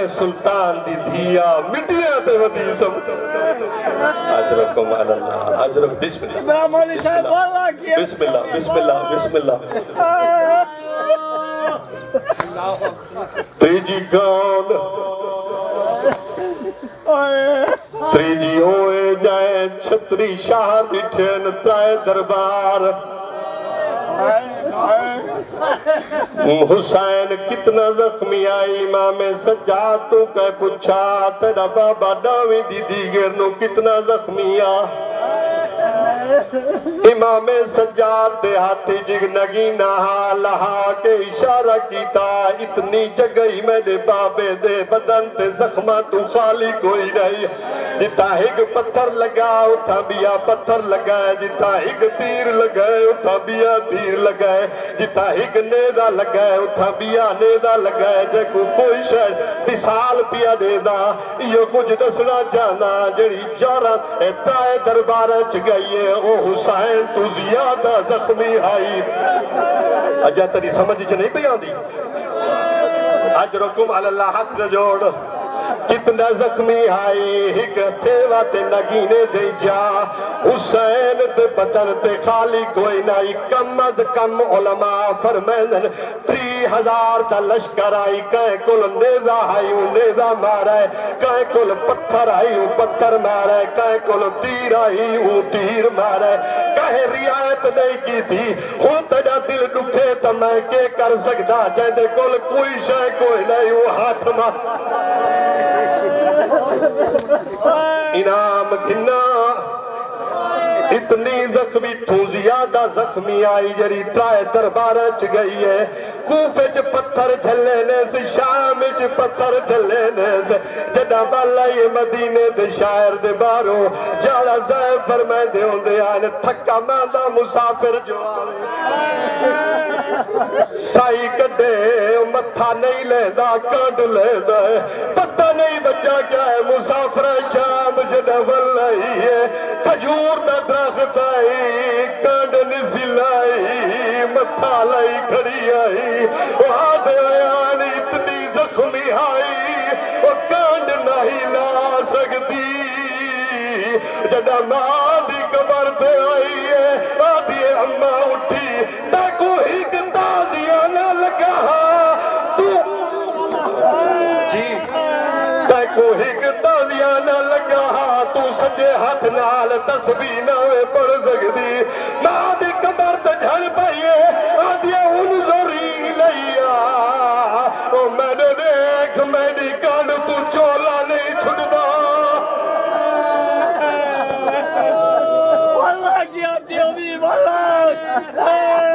سلطان دی دھیا مٹیاں تے ودی سب اجرکم اللہ اجرک بسم اللہ بسم اللہ بسم اللہ بسم اللہ تیجی کون تیجی ہوئے جائے چھتری شاہ بٹھین تائے دربار حسین کتنا زخمی آئی امام سجاد تو کہہ پچھا تیرا بابا ڈاوی دی دیگر نو کتنا زخمی آ امام سجاد دے ہاتھی جگ نگی نہا لہا کے اشارہ کیتا اتنی جگہی میرے بابے دے بدن تے زخمہ تو خالی کوئی رہی جتا ہگ پتھر لگا اتھا بیا پتھر لگائے جتا ہگ تیر لگائے اتھا بیا تیر لگائے جتا ہگ نیدہ لگائے اتھا بیا نیدہ لگائے جے کوئی شاید مثال پیا نیدہ یہ کچھ دسنا چاہنا جڑی جارت اتائے دربارہ چگئیے او حسین تو زیادہ زخمی آئی اجا تری سمجھ نہیں بیان دی اجرکم اللہ حق جوڑ کتنا زخمی آئی ہک تھیوہ تے نگینے دے جا حسین تے بدن تے خالی کوئی نائی کم از کم علماء فرمینن 30,000 تا لشکر آئی کہیں کل نیزہ آئی نیزہ مارے کہیں کل پتھر آئی پتھر مارے کہیں کل تیر آئی تیر مارے کہیں رعایت نہیں کی تھی خون تجا دل دکھے تو میں کے کر سکتا جیندے کل کوئی شے کوئی نہیں وہ ہاتھ مار انعام کنا اتنی زخمی تو زیادہ زخمی آئی جری ترائے دربارہ چ گئی ہے کوفے چ پتھر جھلینے سے شام چ پتھر جھلینے سے جدا والا یہ مدینے دے شاعر دے بارو جاڑا زائب فرمائے دے ہوں دے آنے تھکا ماندہ مسافر جو آنے سائی کڈے متھا نہیں لے دا کانڈ لے دا پتہ نہیں بچا کیا ہے مسافر شام جدا والا ہی ہے کھجور دا درخت آئی کانڈ نسی لائی متھا لائی کھڑی آئی وہاں دے آیان اتنی زخمی آئی وہ کانڈ نہیں لا سکتی جدا ماں دی قبر تے آئی ہے آدھی اممہ اٹھی تاکو ہی گندازیاں نہ لگا تو جی تاکو ہی گندازیاں نہ لگا تو سجے ہاتھ نال تسبیح نہ پڑھ سکتی ماں دی قبر تے جھڑ پائیے آدھی انظری لیا او میں نے دیکھ میں نے کان تو چولا نہیں چھڑدا واللہ کی آپ دی عظیم اللہ